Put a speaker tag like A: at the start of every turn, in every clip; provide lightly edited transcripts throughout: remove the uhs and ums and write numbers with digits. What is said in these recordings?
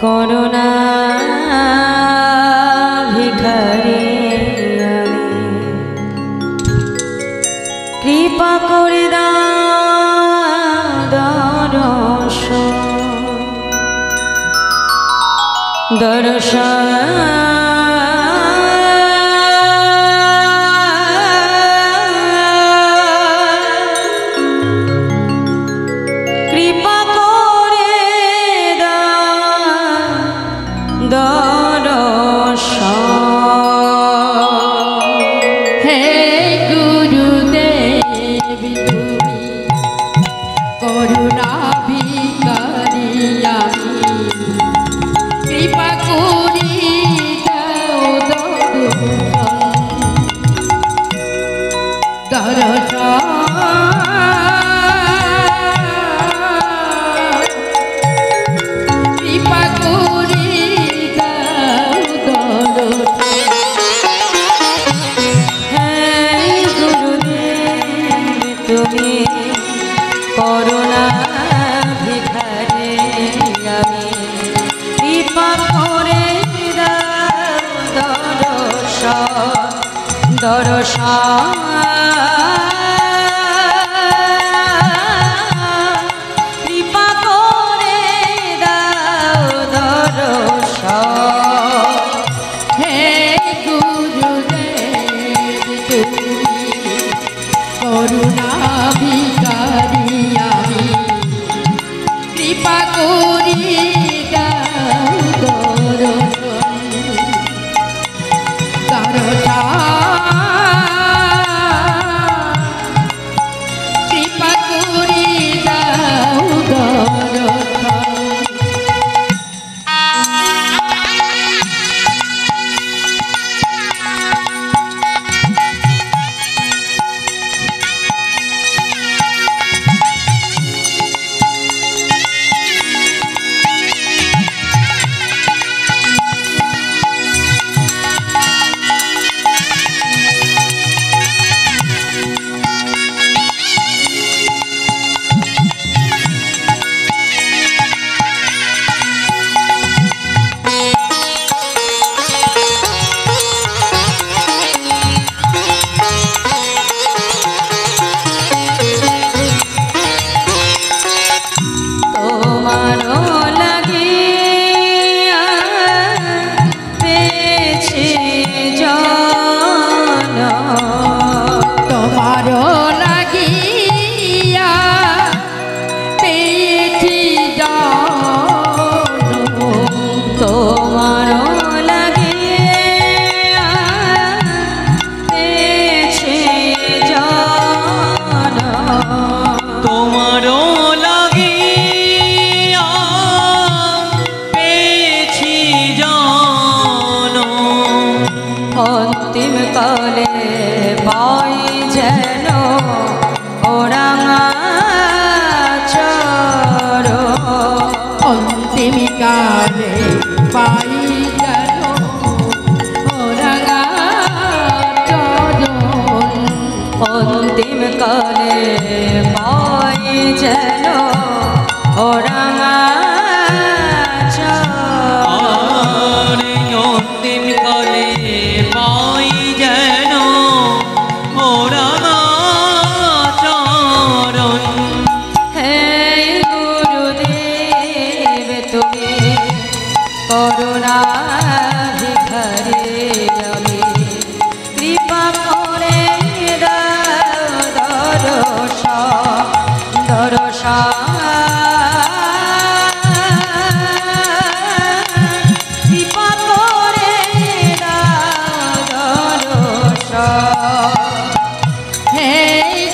A: করুণা ভিখারি আমি, কৃপা করে দাও দর্শন কৃপা করে দাও দর্শন।
B: হে গুরুদেব তুমি করুণা ভিখারি আমি, কৃপা করি দাও দর্শন। কৃপা করি দাও দর্শন।
A: হে গুরুদেব তুমি করুণা ভিখারি আমি, কৃপা করে দাও দর্শন। কৃপা করে দাও দর্শন।
B: হে গুরুদেব তুমি করুণা ভিখারি আমি, কৃপা করি দাও দর্শন। কৃপা করি দাও দর্শন।
A: অন্তিম কালে পাই যেন ওরাঙা চরণ।
B: অন্তিম কালে পাই যেন ওরাঙা চরণ।
A: অন্তিম কালে পাই যেন ওরাঙা চরণ।
C: অন্তিম কালে পাই যেন ওরাঙা চরণ।
A: হে গুরুদেব তুমি করুণা ভিখারি আমি, কৃপা করে দাও দর্শন। কৃপা করে দাও দর্শন।
B: হে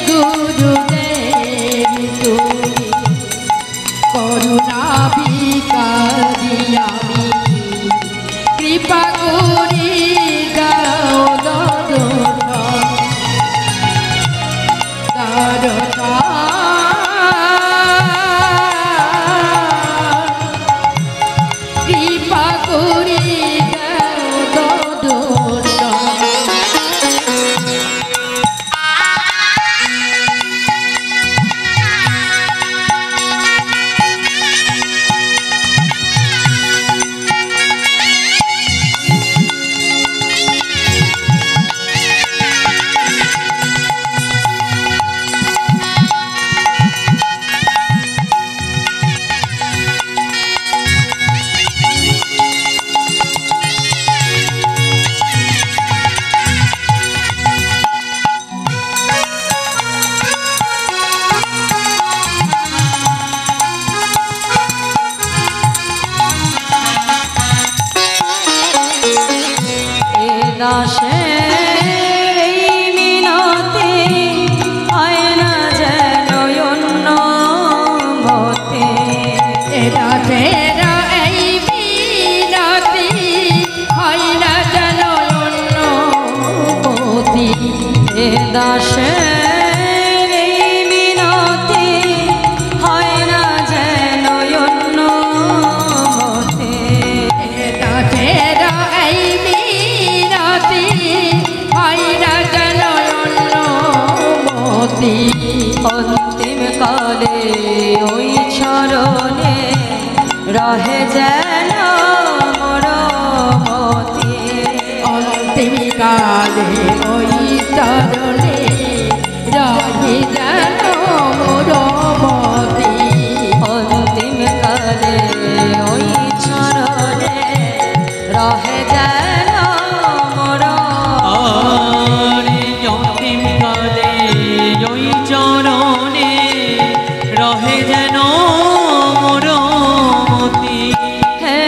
B: গুরুদেব তুমি করুণা ভিখারি আমি, কৃপা করি দাও দর্শন। কৃপা করি দাও দর্শন।
A: ওই চরণে রহে যেন মোর মতি।
B: অন্তিম কালে ওই চরণে রহে যেন মোর মতি।
A: অন্তিম কালে ওই চরণে রহে যেন মোর
C: অন্তিম কালে ওই চরণে রহে যেন মোর মতি।
A: হে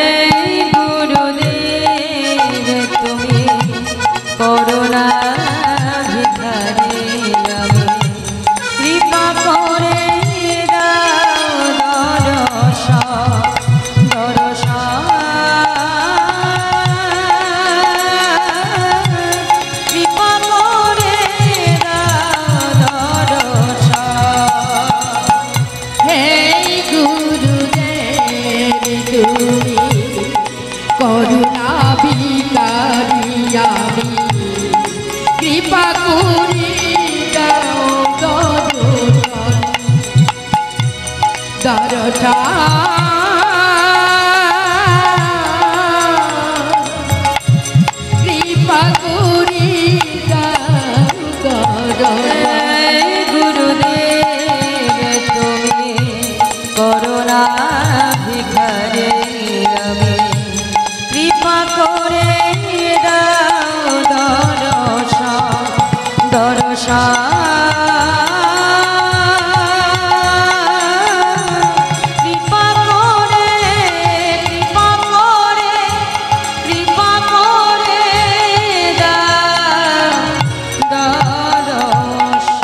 A: গুরুদেব তুমি করুণা ভিখারি আমি, কৃপা করে দাও দর্শন দর্শন। কৃপা করে দাও দর্শন।
B: হে গুরুদেব তুমি করুণা ভিখারি আমি, কৃপা করি দাও দর্শন কৃপা করি দাও
A: হে গুরুদেব তুমি করুণা ভিখারি আমি, কৃপা করে দাও দর্শন দর্শন। কৃপা করে কৃপা করে কৃপা করে দাও দর্শন।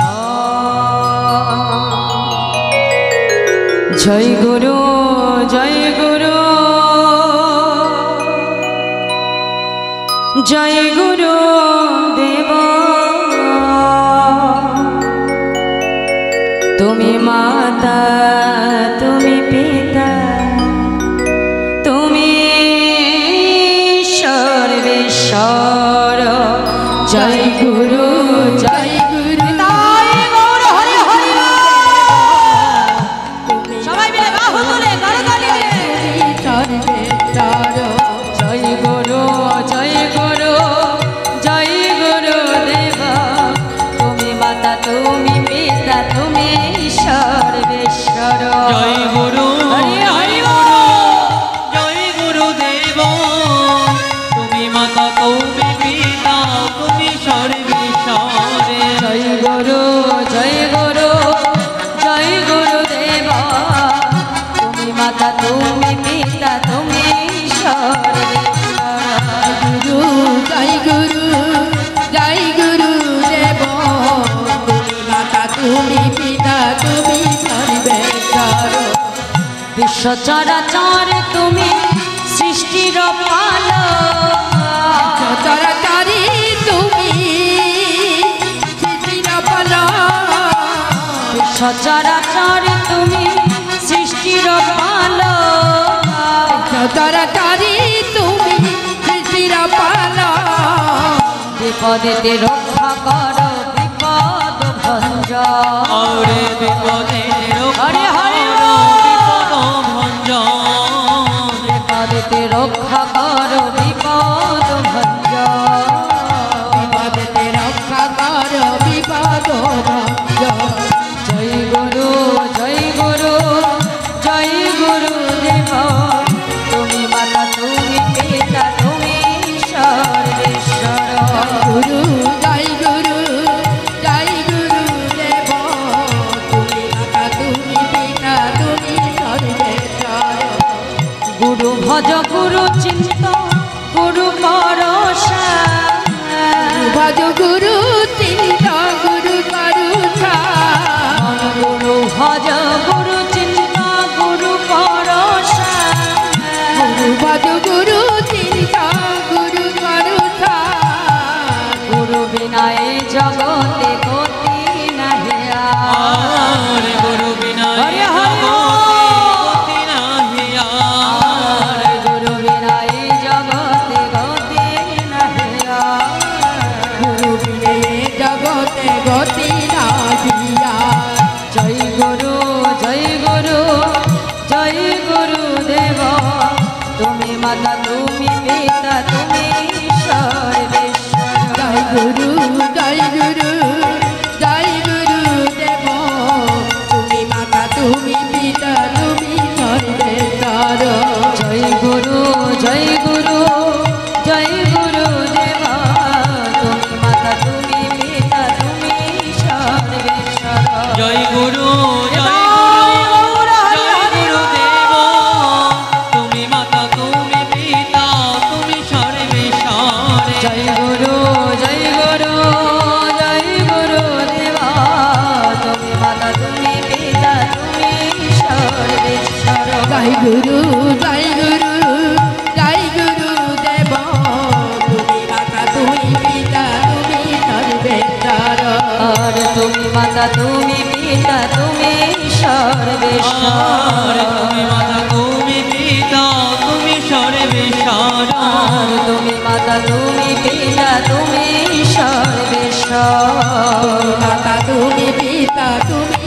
A: জয় গুরু জয় গুরু জয় গুরু দেব। তুমি মাতা তুমি পিতা তুমি সর্বেশ্বর। জয় গুরু জয়
B: গুরু
A: তাই গৌর হরি হরি সবাই মিলে বাহু তুলে করতালি দিয়ে।
B: সর্বেশ্বর
A: জয় গুরু জয় গুরু জয় গুরু দেব। তুমি মাতা তুমি পিতা তুমি সর্বেশ্বর।
C: জয় গুরু
A: হরি হরি
C: জয় গুরুদেব। তুমি মাতা তুমি পিতা তুমি সর্বেশ্বরে।
A: জয় গুরু জয় গুরু জয় গুরুদেব। তুমি মাতা তুমি পিতা তুমি সর্বেশ্বর।
B: গুরু জয় গুরু জয় গুরু দেব। তুমি মাতা তুমি পিতা তুমি সর্বেশ্বর।
A: বিশ্ব চরাচর তুমি সৃষ্টির পালক।
B: চরাচরি তুমি সৃষ্টির পালক।
A: বিশ্ব চরাচর তুমি সৃষ্টির পালক।
B: চরাচরি তুমি সৃষ্টির পালক।
A: বিপদেতে রক্ষা কর বিপদ ভঞ্জন।
C: আরে বিপদে
A: হরি হরি
C: বিপদ ভঞ্জন।
A: বিপদেতে রক্ষা কর বিপদ ভঞ্জন।
B: বিপদেতে রক্ষা কর বিপদ ভঞ্জন।
A: জয় গুরু জয় গুরু জয় গুরু দেব। তুমি মাতা তুমি পিতা তুমি সর্বেশ্বর।
B: গুরু জয় গুরু জয় গুরু দেব। তুমি মাতা তুমি পিতা তুমি সর্বেশ্বর।
A: গুরু ভজ গুরু চিন্ত গুরু পরশা।
B: ভজ গুরু চিন্ত গুরু করুষা।
A: গুরু ভজ গুরু চিন্ত গুরু পরশা।
B: গুরু ভজ গুরু চিন্ত গুরু করুষা।
A: গুরু বিনা এই জগতে গতি নাহি আর।
C: গুরু বিনা
A: হরি হরি
C: গতি নাহি আর।
A: গুরু বিনা এই তুমি সর্বেশ্বর।
B: জয় গুরু জয় গুরু জয় গুরু দেব তুমি মাতা তুমি পিতা তুমি সর্বেশ্বর।
A: জয় গুরু জয় গুরু জয় গুরু দেবা তুমি মাতা তুমি পিতা তুমি সর্বেশ্বর।
C: জয় গুরু জয় গুরু জয় গুরু দেব তুমি মাতা তুমি পিতা তুমি সর্বেশ্বর।
A: জয় গুরু জয় গুরু জয় গুরু দেবা তুমি মাতা তুমি পিতা তুমি সর্বেশ্বর।
B: জয় গুরু জয় গুরু জয় গুরু দেব তুমি মাতা তুমি পিতা তুমি সর্বেশ্বর।
A: আর তুমি মাতা তুমি পিতা তুমি সর্বেশ্বর।
C: তুমি মাতা তুমি পিতা তুমি সর্বেশ্বর।
A: আর তুমি মাতা তুমি পিতা তুমি সর্বেশ্বর।
B: মাতা তুমি পিতা তুমি